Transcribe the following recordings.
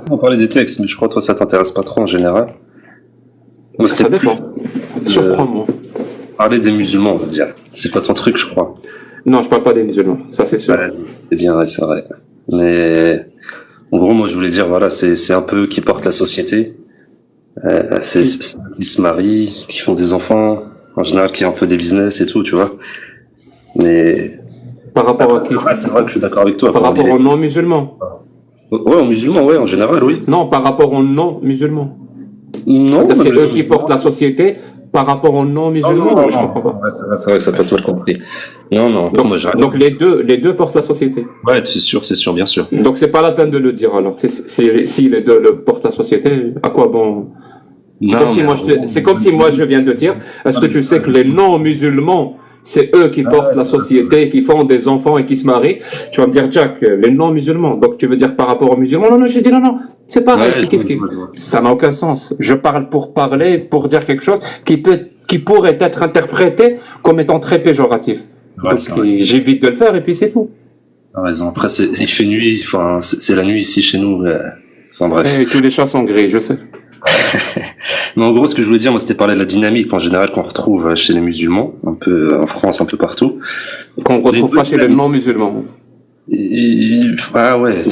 On parlait des textes, mais je crois que toi, ça t'intéresse pas trop en général. Moi, Ça c'était plus dépend. Surprends-moi. parler des musulmans, on va dire. C'est pas ton truc, je crois. Non, je parle pas des musulmans, ça c'est sûr. Ouais, c'est bien, ouais, c'est vrai. Mais en gros, moi, je voulais dire, voilà, c'est un peu eux qui portent la société. Ils se marient, qui font des enfants, en général, qui ont un peu des business et tout, tu vois. Mais Par rapport à qui? c'est vrai que je suis d'accord avec toi. Par rapport aux non-musulmans? Ouais, aux musulmans, ouais, en général, oui. Non, par rapport aux non-musulmans. Non, C'est mais eux qui portent la société par rapport aux non-musulmans? non, Je comprends pas. ouais, c'est vrai, ça peut être mal compris. Non, Donc, moi, donc les deux portent la société. ouais, c'est sûr, bien sûr. Donc c'est pas la peine de le dire alors. Si les deux le portent la société, à quoi bon? C'est comme si moi je viens de dire, est-ce que tu sais que les non-musulmans, c'est eux qui portent la société, qui font des enfants et qui se marient? Tu vas me dire, Jack, les non-musulmans. Donc tu veux dire par rapport aux musulmans? Non, j'ai dit non, c'est pareil, c'est kiff. Ça n'a aucun sens. Je parle pour parler, pour dire quelque chose qui pourrait être interprété comme étant très péjoratif. Ouais, Donc j'évite de le faire et puis c'est tout. T'as raison. Après, il fait nuit, enfin, c'est la nuit ici chez nous. Enfin, bref. Et tous les chats sont gris, je sais. Mais en gros, ce que je voulais dire, moi, c'était parler de la dynamique en général qu'on retrouve chez les musulmans, un peu en France, un peu partout. Qu'on ne retrouve pas chez les non-musulmans. Ah ouais.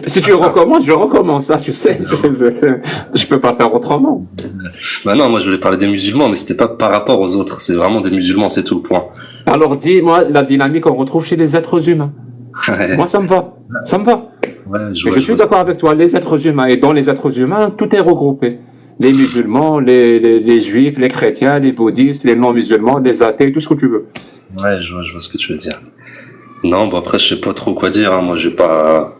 Si tu recommences, je recommence, ça, tu sais. Je peux pas faire autrement. Bah non, moi, je voulais parler des musulmans, mais c'était pas par rapport aux autres. C'est vraiment des musulmans, c'est tout, point. Alors dis-moi la dynamique qu'on retrouve chez les êtres humains. Ouais. Moi, ça me va. Ça me va. Ouais, Je suis d'accord avec toi. Les êtres humains, et dans les êtres humains, tout est regroupé. Les musulmans, les juifs, les chrétiens, les bouddhistes, les non-musulmans, les athées, tout ce que tu veux. Ouais, je vois ce que tu veux dire. Non, bon après, je sais pas trop quoi dire. Hein. Moi, j'ai pas.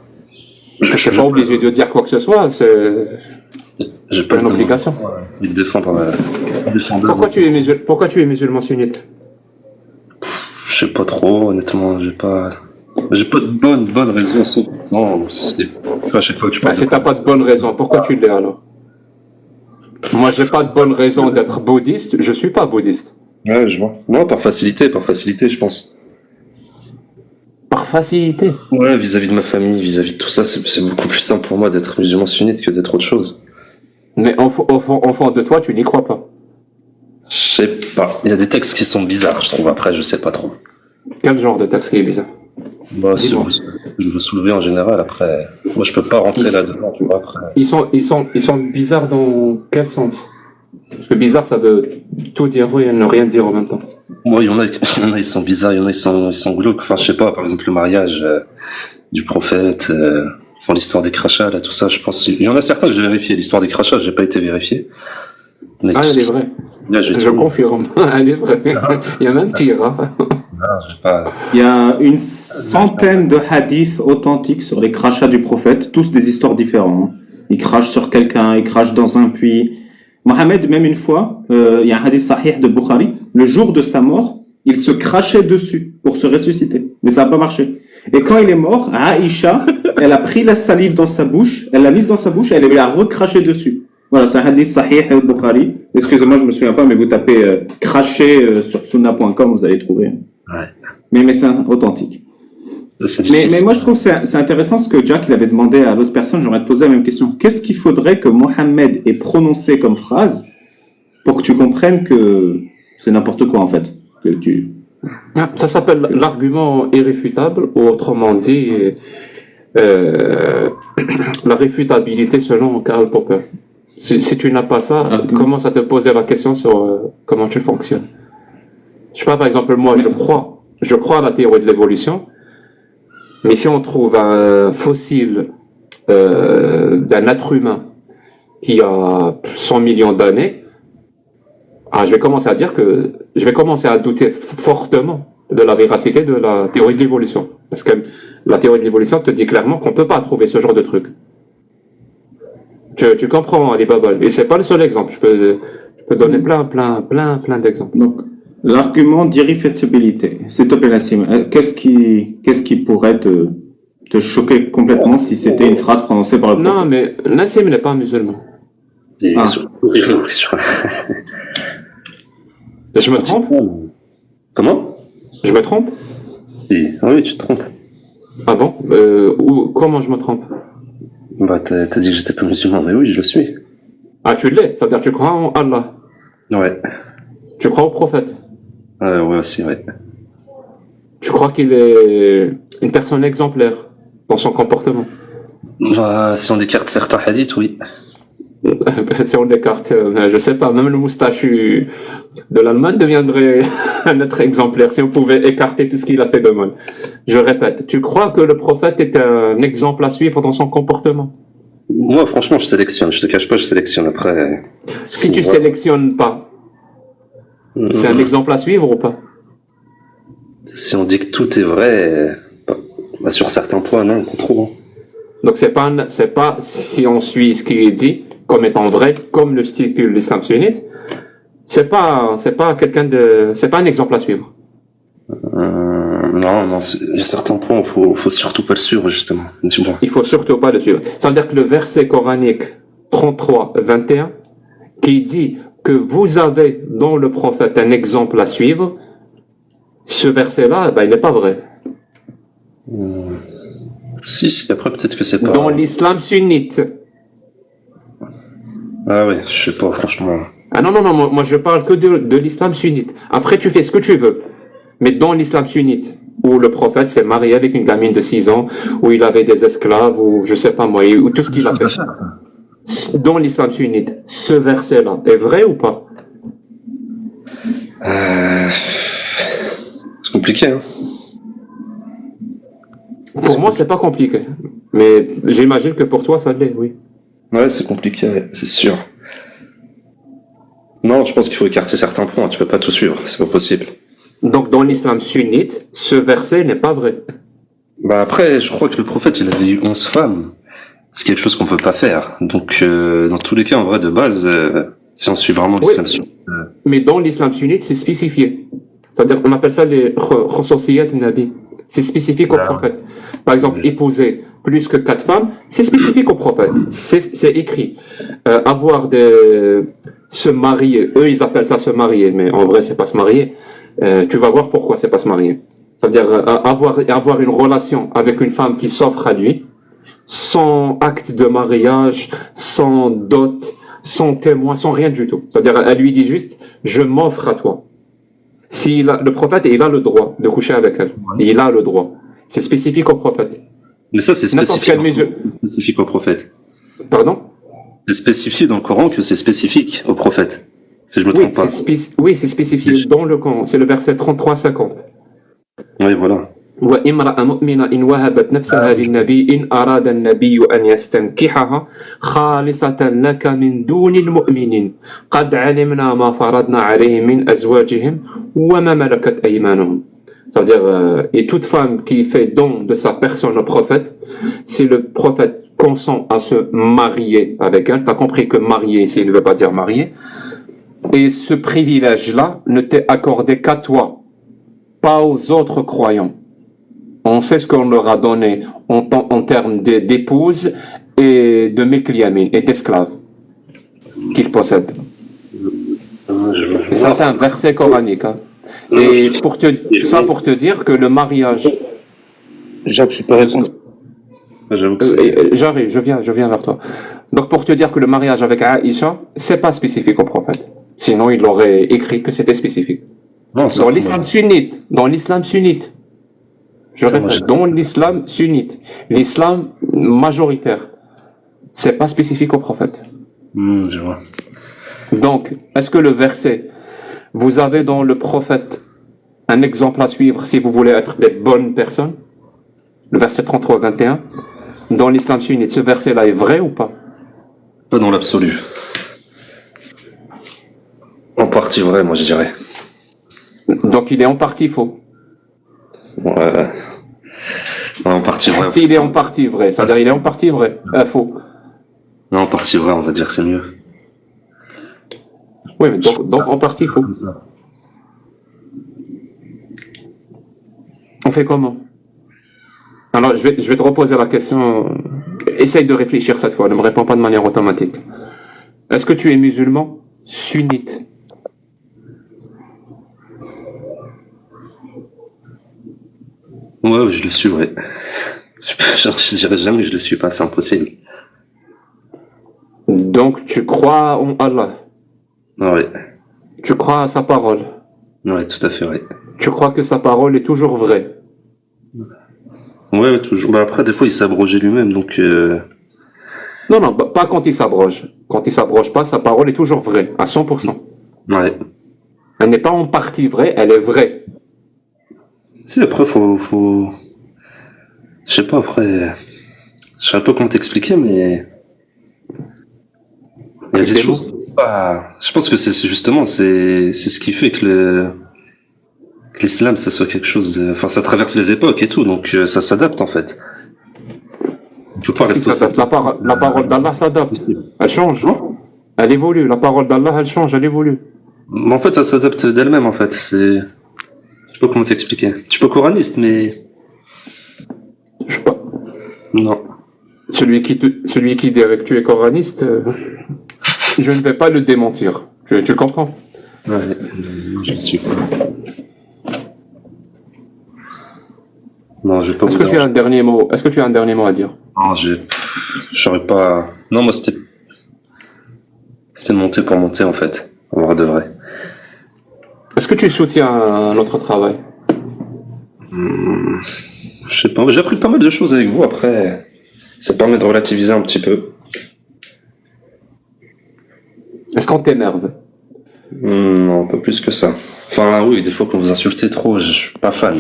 Je suis pas obligé de dire quoi que ce soit. J'ai pas une obligation. De défendre. Pourquoi tu es musulman sunnite? Je sais pas trop, honnêtement. J'ai pas de bonne raison. Non, c'est à chaque fois que tu parles. Si t'as pas de bonne raison, pourquoi tu l'es alors? Moi, j'ai pas de bonne raison d'être bouddhiste. Je suis pas bouddhiste. Ouais, je vois. Non, par facilité, je pense. Par facilité. Ouais, vis-à-vis de ma famille, vis-à-vis de tout ça, c'est beaucoup plus simple pour moi d'être musulman sunnite que d'être autre chose. Mais au fond de toi, tu n'y crois pas. Je sais pas. Il y a des textes qui sont bizarres, je trouve. Après, je sais pas trop. Quel genre de texte qui est bizarre? Bah, je veux soulever en général. Après, moi, je peux pas rentrer là-dedans. Tu vois, après. Ils sont bizarres dans quel sens? Parce que bizarre, ça veut tout dire oui et ne rien dire en même temps. Moi, il y en a, ils sont bizarres, il y en a, ils sont glauques. Enfin, je sais pas, par exemple, le mariage du prophète, enfin, l'histoire des crachats, là, tout ça, je pense. Il y en a certains que j'ai vérifié. L'histoire des crachats, j'ai pas été vérifié. Mais elle est vraie. Là, je confirme. Elle est vraie. Il y a même pire. Hein. Il y a une centaine de hadiths authentiques sur les crachats du prophète, tous des histoires différentes. Il crache sur quelqu'un, il crache dans un puits. Mohamed, même une fois, il y a un hadith sahih de Bukhari, le jour de sa mort, il se crachait dessus pour se ressusciter. Mais ça n'a pas marché. Et quand il est mort, Aïcha, elle a pris la salive dans sa bouche, elle l'a mise dans sa bouche et elle l'a recraché dessus. Voilà, c'est un hadith sahih de Bukhari. Excusez-moi, je me souviens pas, mais vous tapez cracher sur sunna.com, vous allez trouver. Ouais. Mais c'est authentique. Mais moi, je trouve que c'est intéressant ce que Jack il avait demandé à l'autre personne. J'aimerais te poser la même question. Qu'est-ce qu'il faudrait que Mohamed ait prononcé comme phrase pour que tu comprennes que c'est n'importe quoi, en fait? Ça s'appelle l'argument irréfutable, ou autrement dit, la réfutabilité selon Karl Popper. Si tu n'as pas ça, commence à te poser la question sur comment tu fonctionnes. Je sais pas, par exemple, moi, je crois à la théorie de l'évolution. Mais si on trouve un fossile d'un être humain qui a 100 millions d'années, je vais commencer à douter fortement de la véracité de la théorie de l'évolution. Parce que la théorie de l'évolution te dit clairement qu'on ne peut pas trouver ce genre de truc. Tu comprends, Alibaba. Et c'est pas le seul exemple. Je peux donner plein d'exemples. Donc, l'argument d'irréfutabilité. S'il te plaît, Nassim, qu'est-ce qui pourrait te choquer complètement si c'était une phrase prononcée par le prophète? Non, mais Nassim n'est pas musulman. Je me trompe? Comment? Je me trompe? Oui, tu te trompes. Ah bon? Comment je me trompe? Bah, t'as dit que j'étais pas musulman, mais oui, je le suis. Ah, tu l'es, c'est-à-dire tu crois en Allah, Ouais. tu crois au prophète, Ouais, aussi, ouais. tu crois qu'il est une personne exemplaire dans son comportement. Bah, si on écarte certains hadiths, oui. Si on écarte, je sais pas, même le moustachu de l'Allemagne deviendrait un être exemplaire si on pouvait écarter tout ce qu'il a fait de mal. Je répète, tu crois que le prophète est un exemple à suivre dans son comportement? Moi, franchement, je sélectionne. Je te cache pas, je sélectionne. Après, Si tu sélectionnes pas, c'est un exemple à suivre ou pas? si on dit que tout est vrai, bah, sur certains points, non, pas trop. Donc c'est pas si on suit ce qui est dit comme étant vrai, comme le stipule l'islam sunnite, c'est pas un exemple à suivre. Non, il y a certains points où faut surtout pas le suivre, justement. Dis-moi. Il faut surtout pas le suivre. Ça veut dire que le verset coranique 33, 21, qui dit que vous avez dans le prophète un exemple à suivre, ce verset-là, ben, il n'est pas vrai. Si, après peut-être que c'est pas... Dans l'islam sunnite. Ah ouais, je sais pas, franchement. Ah non, moi je parle que de l'islam sunnite. Après, tu fais ce que tu veux. Mais dans l'islam sunnite, où le prophète s'est marié avec une gamine de 6 ans, où il avait des esclaves, ou je sais pas moi, ou tout ce qu'il a fait. Dans l'islam sunnite, ce verset-là est vrai ou pas? C'est compliqué, hein. Pour moi, c'est pas compliqué. Mais j'imagine que pour toi, ça l'est, oui. Ouais, c'est compliqué, ouais, c'est sûr. Non, je pense qu'il faut écarter certains points, tu peux pas tout suivre, c'est pas possible. Donc, dans l'islam sunnite, ce verset n'est pas vrai. Bah après, je crois que le prophète, il avait eu 11 femmes. C'est quelque chose qu'on peut pas faire. Donc, dans tous les cas, en vrai, de base, si on suit vraiment l'islam sunnite... Mais dans l'islam sunnite, c'est spécifié. C'est-à-dire, on appelle ça les khususiyat nabi. C'est spécifique au prophète. Par exemple, épouser plus que 4 femmes, c'est spécifique au prophète. C'est écrit. Se marier, eux, ils appellent ça se marier, mais en vrai, c'est pas se marier. Tu vas voir pourquoi c'est pas se marier. C'est-à-dire avoir une relation avec une femme qui s'offre à lui, sans acte de mariage, sans dot, sans témoin, sans rien du tout. C'est-à-dire, elle lui dit juste, je m'offre à toi. Le prophète, il a le droit de coucher avec elle. Il a le droit. C'est spécifique au prophète. Mais ça, c'est spécifique au prophète. Pardon? C'est spécifié dans le Coran que c'est spécifique au prophète. Si je me trompe pas. Oui, c'est spécifié dans le Coran. C'est le verset 33-50. Oui, voilà. وَإِمْرَأَ مُؤْمِنَةٍ إِنْ وَهَبَتْ نَفْسَهَا لِلنَّبِيِّ إِنْ أَرَادَ النَّبِيُّ أَنْ يَسْتَنْكِحَهَا خَالِصَةً لَكَ مِنْ دُونِ الْمُؤْمِنِينَ قَدْ عَلِمْنَا مَا فَرَضْنَا عَلَيْهِمْ مِنْ أَزْوَاجِهِمْ وَمَا مَلَكَتْ أَيْمَانُهُمْ. C'est-à-dire, et toute femme qui fait don de sa personne au prophète, si le prophète consent à se marier avec elle, tu as compris que marier ici ne veut pas dire marier, et ce privilège-là ne t'est accordé qu'à toi, pas aux autres croyants. On sait ce qu'on leur a donné en termes d'épouses et de mekliamines et d'esclaves qu'ils possèdent. Et ça, c'est un verset coranique. Hein. Et pour te dire que le mariage... Jacques, je peux répondre. J'arrive, je viens vers toi. Donc pour te dire que le mariage avec Aïcha, c'est pas spécifique au prophète. Sinon, il aurait écrit que c'était spécifique. Non, dans l'islam sunnite, je répète, dans l'islam sunnite, l'islam majoritaire, c'est pas spécifique au prophète. Je vois. Donc, est-ce que le verset, vous avez dans le prophète un exemple à suivre si vous voulez être des bonnes personnes? Le verset 33-21, dans l'islam sunnite, ce verset-là est vrai ou pas? Pas dans l'absolu. En partie vrai, moi je dirais. Donc il est en partie faux. Ouais. En partie vrai. S'il est en partie vrai, c'est-à-dire il est en partie vrai, faux. Non, en partie vrai, on va dire, c'est mieux. Oui, mais donc en partie faux. On fait comment? Alors je vais te reposer la question. Essaye de réfléchir cette fois, ne me réponds pas de manière automatique. Est-ce que tu es musulman sunnite? Ouais, je le suis, ouais. Je dirais jamais que je le suis pas, c'est impossible. Donc tu crois en Allah, Ouais, tu crois à sa parole, ouais, tout à fait, ouais. tu crois que sa parole est toujours vraie. Ouais, toujours. Bah après, des fois, il s'est abrogé lui-même, donc. Non, non, pas quand il s'abroge. Quand il s'abroge pas, sa parole est toujours vraie, à 100%. Ouais. Elle n'est pas en partie vraie, elle est vraie. Si, après, faut. Je sais pas, après. Je sais un peu comment t'expliquer, mais. Il y a des choses. Je pense que c'est justement, c'est ce qui fait que l'islam, ça soit quelque chose de. Enfin, ça traverse les époques et tout, donc ça s'adapte en fait. Tu peux pas rester aussi. La parole d'Allah s'adapte. Elle change. Elle évolue. La parole d'Allah, elle change, elle évolue. Mais en fait, ça s'adapte d'elle-même en fait. Je sais pas comment t'expliquer. Tu peux coraniste, mais. Je sais pas. Non. Celui qui dirait que tu es coraniste, je ne vais pas le démentir. Tu comprends? Ouais, je ne suis pas. Non, je vais pas. Est-ce que tu as un dernier mot? Est-ce que tu as un dernier mot à dire? Non, j'aurais pas. Non, moi c'était monter pour monter en fait, en vrai de vrai. Est-ce que tu soutiens notre travail? Je sais pas, j'ai appris pas mal de choses avec vous après. Ça permet de relativiser un petit peu. Est-ce qu'on t'énerve? Non, un peu plus que ça. Enfin, oui, des fois quand vous insultez trop, je suis pas fan,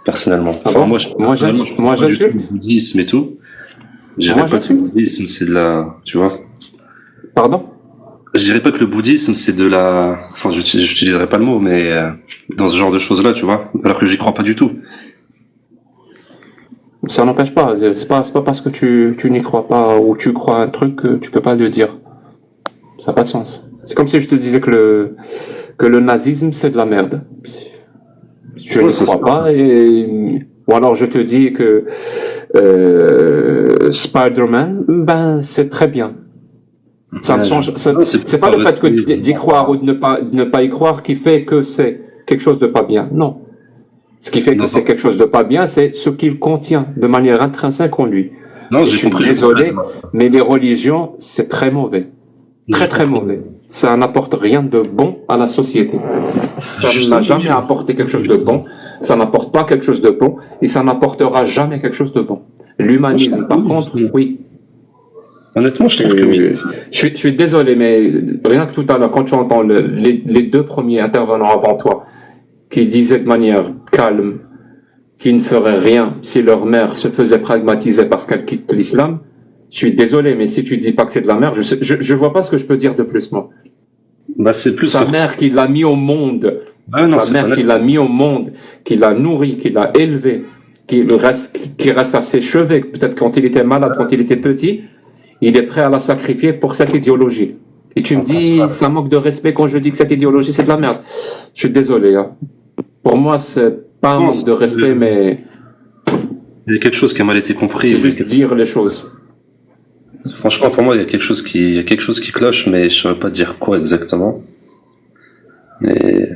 personnellement. Ah Enfin, bon? moi, j'insulte. Le bouddhisme et tout. Je dirais Moi, pas que le j'insulte. bouddhisme c'est de la. Tu vois? Pardon? Je dirais pas que le bouddhisme c'est de la. Enfin, j'utiliserai pas le mot, mais dans ce genre de choses-là, tu vois? Alors que j'y crois pas du tout. Ça n'empêche pas. C'est pas parce que tu n'y crois pas ou tu crois un truc que tu peux pas le dire. Ça n'a pas de sens. C'est comme si je te disais que le nazisme c'est de la merde. Je Ouais, n'y c'est crois ça. pas ou alors je te dis que Spider-Man, ben c'est très bien. Ça ne Ouais, change. non, C'est pas le fait que d'y croire ou de ne pas y croire qui fait que c'est quelque chose de pas bien. Non. Ce qui fait que Non. c'est quelque chose de pas bien, c'est ce qu'il contient de manière intrinsèque en lui. Non, Je j'ai suis compris. désolé, mais les religions, c'est très mauvais. Très très mauvais. Ça n'apporte rien de bon à la société. Ça n'a jamais apporté quelque chose de bon. Ça n'apporte pas quelque chose de bon et ça n'apportera jamais quelque chose de bon. L'humanisme, par contre, oui. Honnêtement, je trouve que oui. Je suis désolé, mais rien que tout à l'heure, quand tu entends les deux premiers intervenants avant toi qui disaient de manière calme qu'ils ne feraient rien si leur mère se faisait pragmatiser parce qu'elle quitte l'islam, je suis désolé, mais si tu dis pas que c'est de la merde, je vois pas ce que je peux dire de plus, moi. Bah, c'est plus. Sa mère qui l'a mis au monde, Ah, non, sa mère qui l'a mis au monde, qui l'a nourri, qui l'a élevé, qui reste à ses cheveux, peut-être quand il était malade, quand il était petit, il est prêt à la sacrifier pour cette idéologie. Et tu me dis, ça manque de respect quand je dis que cette idéologie, c'est de la merde. Je suis désolé. Hein. Pour moi, c'est pas un manque de respect, mais Il y a quelque chose qui a mal été compris. c'est juste dire les choses. Franchement, pour moi, il y a quelque chose qui cloche, mais je saurais pas dire quoi exactement. Mais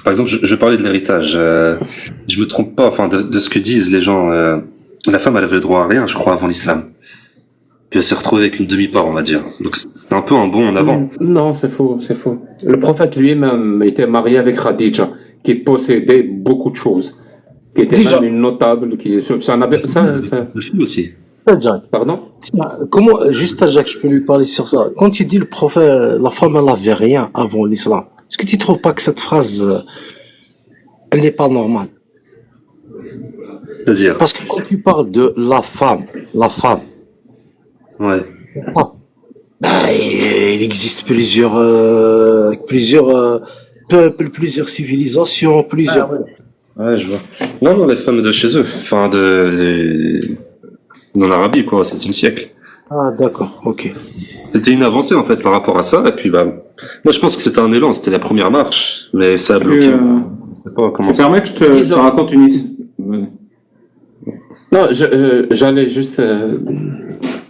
par exemple, je parlais de l'héritage. Je me trompe pas, enfin, de ce que disent les gens. La femme, elle avait le droit à rien, je crois, avant l'islam. Puis elle s'est retrouvée avec une demi-part, on va dire. Donc c'est un peu un bond en avant. Non, c'est faux, c'est faux. Le prophète lui-même était marié avec Khadija, qui possédait beaucoup de choses, qui était Déjà. même une notable, qui ça n'avait ça. Le film aussi. Jacques, Pardon? comment, juste à Jacques, je peux lui parler sur ça. Quand il dit le prophète, la femme, elle n'avait rien avant l'islam. Est-ce que tu trouves pas que cette phrase, elle n'est pas normale? C'est-à-dire. Parce que quand tu parles de la femme, Ouais. il existe plusieurs peuples, plusieurs civilisations, plusieurs. Ouais, je vois. Non, les femmes de chez eux. Enfin, dans l'Arabie, quoi, au 7e siècle. Ah, d'accord, ok. C'était une avancée, en fait, par rapport à ça. Et puis, bah, moi, je pense que c'était un élan. C'était la première marche. Mais ça a bloqué. Je sais pas comment Tu permets que je te raconte une histoire. Non, j'allais juste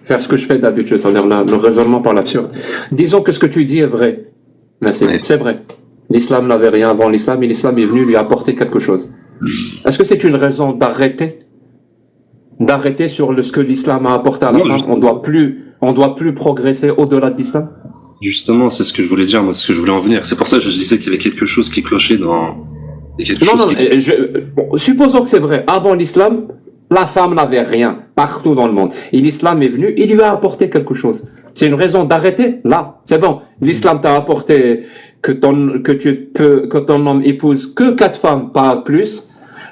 faire ce que je fais d'habitude, c'est-à-dire le raisonnement par l'absurde. Disons que ce que tu dis est vrai. Mais c'est vrai. L'islam n'avait rien avant l'islam et l'islam est venu lui apporter quelque chose. Est-ce que c'est une raison d'arrêter d'arrêter sur ce que l'islam a apporté à la Non, femme. On doit plus progresser au-delà de l'islam. Justement, c'est ce que je voulais dire, moi, c'est ce que je voulais en venir. C'est pour ça que je disais qu'il y avait quelque chose qui clochait dans... Il y a quelque chose qui... Bon, supposons que c'est vrai. Avant l'islam, la femme n'avait rien partout dans le monde. Et l'islam est venu, il lui a apporté quelque chose. C'est une raison d'arrêter. Là, c'est bon. L'islam t'a apporté que ton homme épouse que 4 femmes, pas plus.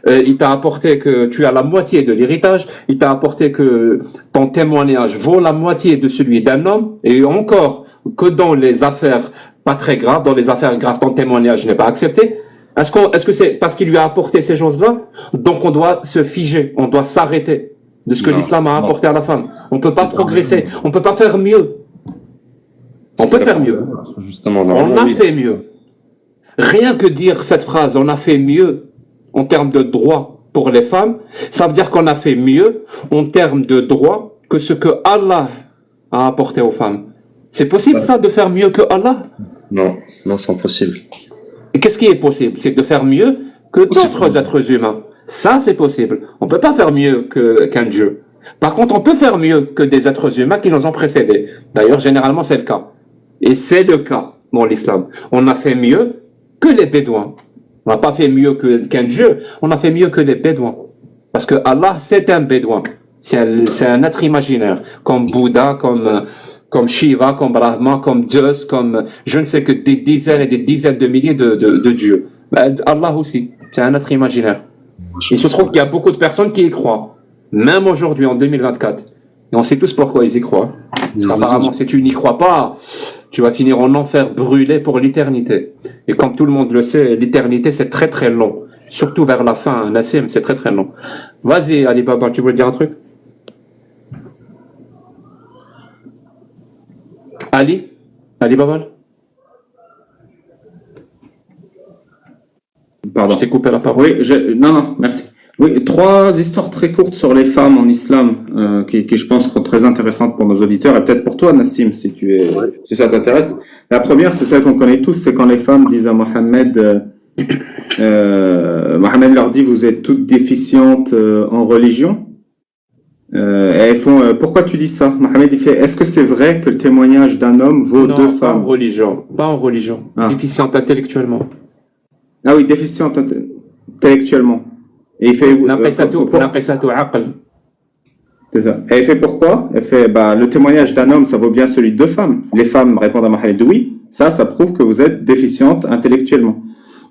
Il t'a apporté que tu as la moitié de l'héritage. Il t'a apporté que ton témoignage vaut la moitié de celui d'un homme. Et encore, que dans les affaires pas très graves, dans les affaires graves, ton témoignage n'est pas accepté. Est-ce que c'est parce qu'il lui a apporté ces choses-là? Donc on doit se figer, on doit s'arrêter de ce que l'islam a apporté à la femme. On peut pas progresser, on peut pas faire mieux. On peut faire mieux. Justement, On a fait mieux. Rien que dire cette phrase, on a fait mieux en termes de droits pour les femmes, ça veut dire qu'on a fait mieux en termes de droits que ce que Allah a apporté aux femmes. C'est possible ça, de faire mieux que Allah? Non, c'est impossible. Et qu'est-ce qui est possible? C'est de faire mieux que d'autres êtres humains. Ça, c'est possible. On peut pas faire mieux qu'un Dieu. Par contre, on peut faire mieux que des êtres humains qui nous ont précédés. D'ailleurs, généralement, c'est le cas. Et c'est le cas dans l'islam. On a fait mieux que les Bédouins. On n'a pas fait mieux qu'un Dieu. On a fait mieux que les Bédouins. Parce que Allah, c'est un Bédouin. C'est un être imaginaire. Comme Bouddha, comme Shiva, comme Brahma, comme Zeus, comme je ne sais que des dizaines et des dizaines de milliers de dieux. Allah aussi, c'est un être imaginaire. Il se trouve qu'il y a beaucoup de personnes qui y croient, même aujourd'hui en 2024. Et on sait tous pourquoi ils y croient. Parce qu'apparemment, si tu n'y crois pas, tu vas finir en enfer brûlé pour l'éternité. Et comme tout le monde le sait, l'éternité c'est très très long. Surtout vers la fin, Nassim, c'est très très long. Vas-y Ali Baba, tu voulais dire un truc? Ali Babal? Pardon. Je t'ai coupé la parole. Oui, non, merci. Oui, 3 histoires très courtes sur les femmes en islam qui je pense seront très intéressantes pour nos auditeurs et peut-être pour toi, Nassim, si ça t'intéresse. La première, c'est celle qu'on connaît tous, c'est quand les femmes disent à Mohammed, Mohammed leur dit, vous êtes toutes déficientes en religion. Et elles font, pourquoi tu dis ça? Mohammed il fait, est-ce que c'est vrai que le témoignage d'un homme vaut 2 femmes? Pas en religion. Déficiente intellectuellement. Ah oui, déficiente intellectuellement. Et il fait, c'est ça. Et elle fait pourquoi? Elle fait, le témoignage d'un homme, ça vaut bien celui de 2 femmes. Les femmes répondent à Mohammed oui. Ça prouve que vous êtes déficiente intellectuellement.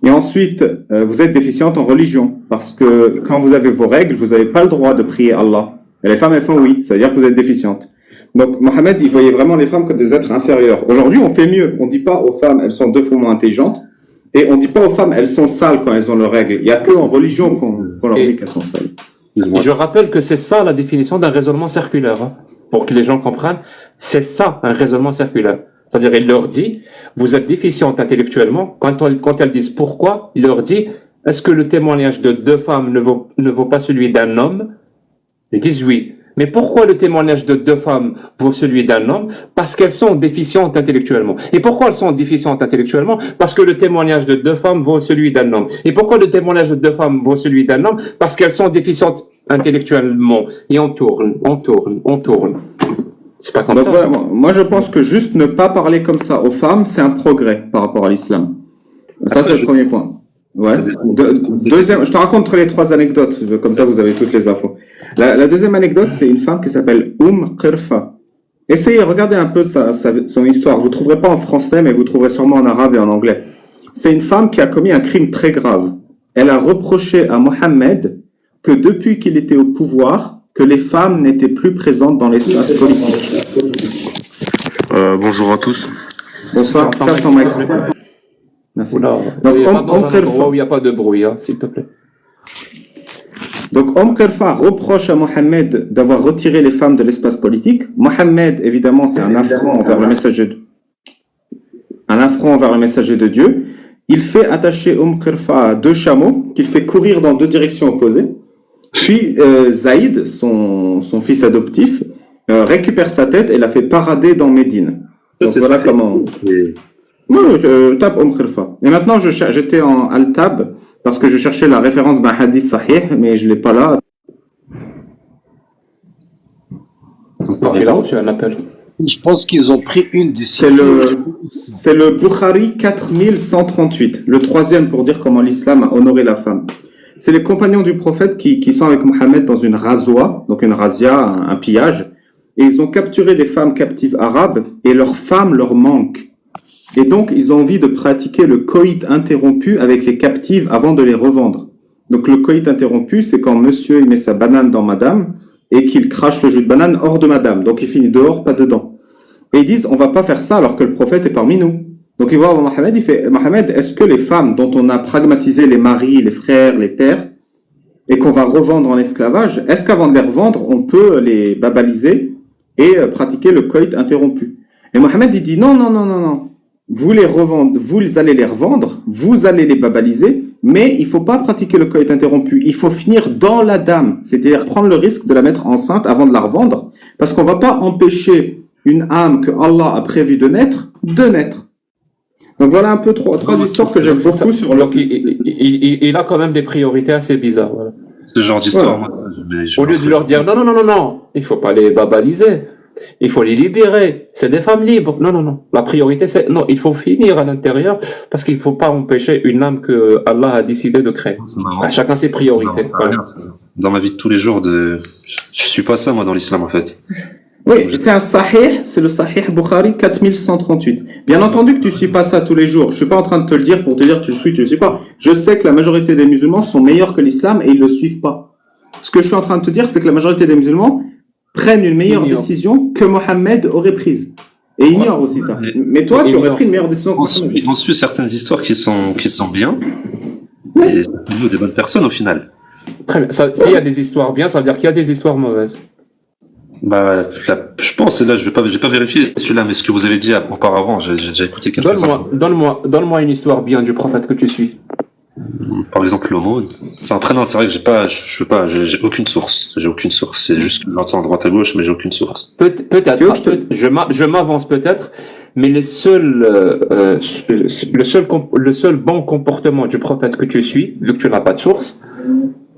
Et ensuite, vous êtes déficiente en religion. Parce que quand vous avez vos règles, vous n'avez pas le droit de prier Allah. Et les femmes, elles font oui. C'est-à-dire que vous êtes déficiente. Donc, Mohammed, il voyait vraiment les femmes comme des êtres inférieurs. Aujourd'hui, on fait mieux. On dit pas aux femmes, elles sont 2 fois moins intelligentes. Et on dit pas aux femmes, elles sont sales quand elles ont leurs règles. Il y a que en religion qu'on leur dit qu'elles sont sales. Et je rappelle que c'est ça la définition d'un raisonnement circulaire. Hein. Pour que les gens comprennent, c'est ça un raisonnement circulaire. C'est-à-dire, il leur dit, vous êtes déficiente intellectuellement. Quand elles disent pourquoi, il leur dit, est-ce que le témoignage de 2 femmes ne vaut pas celui d'un homme? Ils disent oui. Mais pourquoi le témoignage de 2 femmes vaut celui d'un homme? Parce qu'elles sont déficientes intellectuellement. Et pourquoi elles sont déficientes intellectuellement? Parce que le témoignage de 2 femmes vaut celui d'un homme. Et pourquoi le témoignage de 2 femmes vaut celui d'un homme? Parce qu'elles sont déficientes intellectuellement. Et on tourne. C'est pas comme ça. Voilà, moi, je pense que juste ne pas parler comme ça aux femmes, c'est un progrès par rapport à l'islam. Ça, c'est le premier point. Ouais. Deuxième, je te raconte les 3 anecdotes, comme ça vous avez toutes les infos. La deuxième anecdote, c'est une femme qui s'appelle Qirfa. Essayez, regardez un peu son histoire. Vous ne trouverez pas en français, mais vous trouverez sûrement en arabe et en anglais. C'est une femme qui a commis un crime très grave. Elle a reproché à Mohammed que depuis qu'il était au pouvoir, que les femmes n'étaient plus présentes dans l'espace politique. Bonjour à tous. Bonsoir, ferme ton mic. Merci. Donc, dans un endroit où il n'y a pas de bruit, hein, s'il te plaît. Donc, Qirfa reproche à Mohammed d'avoir retiré les femmes de l'espace politique. Mohammed, évidemment, c'est un affront envers le messager de Dieu. Il fait attacher Qirfa à 2 chameaux qu'il fait courir dans 2 directions opposées. Puis, Zaïd, son fils adoptif, récupère sa tête et la fait parader dans Médine. Donc, voilà comment... Moi, tape Qirfa. Et maintenant, j'étais en Al-Tab parce que je cherchais la référence d'un hadith sahih, mais je l'ai pas là. Il a reçu un appel. Je pense qu'ils ont pris une C'est décision. le Bukhari 4138, le troisième pour dire comment l'islam a honoré la femme. C'est les compagnons du prophète qui sont avec Mohammed dans une razwa, donc une razzia, un pillage, et ils ont capturé des femmes captives arabes et leurs femmes leur manquent. Et donc ils ont envie de pratiquer le coït interrompu avec les captives avant de les revendre. Donc le coït interrompu, c'est quand monsieur il met sa banane dans madame et qu'il crache le jus de banane hors de madame. Donc il finit dehors, pas dedans. Et ils disent, on va pas faire ça alors que le prophète est parmi nous. Donc il voit Mohammed, il fait, Mohammed, est-ce que les femmes dont on a pragmatisé les maris, les frères, les pères, et qu'on va revendre en esclavage, est-ce qu'avant de les revendre, on peut les babaliser et pratiquer le coït interrompu? Et Mohammed, il dit, non, non, non, non, non. Vous les revendre, vous allez les revendre, vous allez les babaliser, mais il faut pas pratiquer le coït interrompu. Il faut finir dans la dame, c'est-à-dire prendre le risque de la mettre enceinte avant de la revendre, parce qu'on va pas empêcher une âme que Allah a prévu de naître. Donc voilà un peu trois histoires que j'aime beaucoup sur le... Donc il a quand même des priorités assez bizarres. Voilà. Ce genre d'histoire, Voilà. moi, Au lieu de leur dire non, non, non, non, non, il faut pas les babaliser, il faut les libérer, c'est des femmes libres. Non, non, non. La priorité, c'est non, il faut finir à l'intérieur parce qu'il faut pas empêcher une âme que Allah a décidé de créer. À chacun ses priorités. Voilà. Dans ma vie de tous les jours, je suis pas ça, moi, dans l'islam, en fait. Oui, c'est un sahih, c'est le sahih Bukhari 4138. Bien entendu que tu suis pas ça tous les jours. Je suis pas en train de te le dire pour te dire tu le suis pas. Je sais que la majorité des musulmans sont meilleurs que l'islam et ils le suivent pas. Ce que je suis en train de te dire, c'est que la majorité des musulmans prennent une meilleure décision que Mohammed aurait prise. Et ignorent aussi ça. Mais toi, tu aurais pris une meilleure décision que Mohammed. On suit certaines histoires qui sont bien, et ça fait nous des bonnes personnes au final. Très bien. S'il y a des histoires bien, ça veut dire qu'il y a des histoires mauvaises. Bah, là, je pense, et là, j'ai pas vérifié celui-là, mais ce que vous avez dit auparavant, j'ai déjà écouté quelques-uns. Donne-moi une histoire bien du prophète que tu suis. Par exemple, l'aumône. Enfin, après, non, c'est vrai que j'ai aucune source. C'est juste que j'entends à droite à gauche, mais j'ai aucune source. Peut-être, je m'avance peut-être, mais le seul bon comportement du prophète que tu suis, vu que tu n'as pas de source,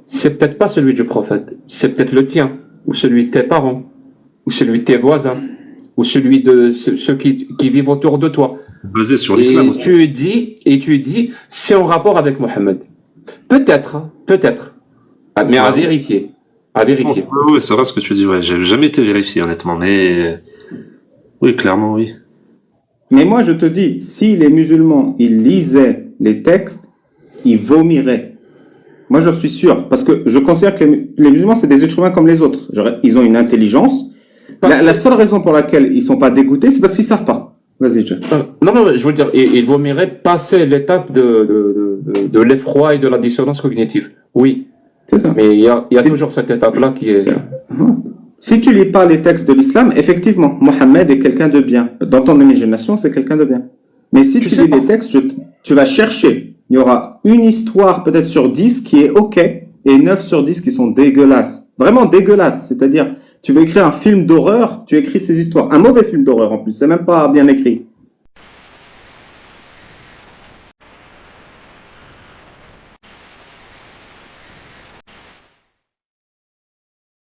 c'est peut-être pas celui du prophète, c'est peut-être le tien, ou celui de tes parents, ou celui de tes voisins, ou celui de ceux qui vivent autour de toi. Basé sur l'islam aussi. Tu dis, c'est en rapport avec Mohammed. Peut-être. Mais à vérifier. Ouais, c'est vrai ce que tu dis, ouais. J'ai jamais été vérifié, honnêtement, mais oui, clairement, oui. Mais moi, je te dis, si les musulmans, ils lisaient les textes, ils vomiraient. Moi, je suis sûr, parce que je considère que les musulmans, c'est des êtres humains comme les autres. Ils ont une intelligence. La seule raison pour laquelle ils sont pas dégoûtés, c'est parce qu'ils savent pas. Vas-y, John. Non, je veux dire, il vaut mieux passer l'étape de l'effroi et de la dissonance cognitive. Oui. C'est ça. Mais il y a toujours cette étape-là qui est... Si tu lis pas les textes de l'islam, effectivement, Mohammed est quelqu'un de bien. Dans ton imagination, c'est quelqu'un de bien. Mais si tu lis les textes, tu vas chercher. Il y aura une histoire peut-être sur 10 qui est OK et 9 sur 10 qui sont dégueulasses. Vraiment dégueulasses. C'est-à-dire, tu veux écrire un film d'horreur, tu écris ces histoires. Un mauvais film d'horreur en plus, c'est même pas bien écrit.